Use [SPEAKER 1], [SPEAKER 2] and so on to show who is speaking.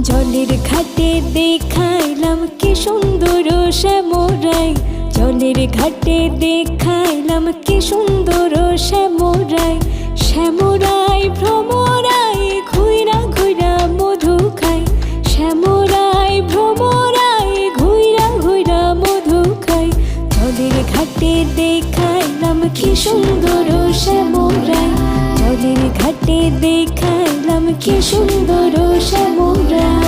[SPEAKER 1] জলের ঘাটে দেখাইলাম কি সুন্দর শ্যামরাই, জলের ঘাটে দেখাইলাম কি সুন্দর শ্যামরাই। শ্যামরাই ভ্রমরাই ঘুইরা ঘুইরা মধু খাই, শ্যামরাই ভ্রমরাই ঘুইরা ঘুইরা মধু খাই। জলের ঘাটে দেখাইলাম কি সুন্দর শ্যামরাই, জলের ঘাটে দেখাইলাম কি সুন্দর শ্যামরাই।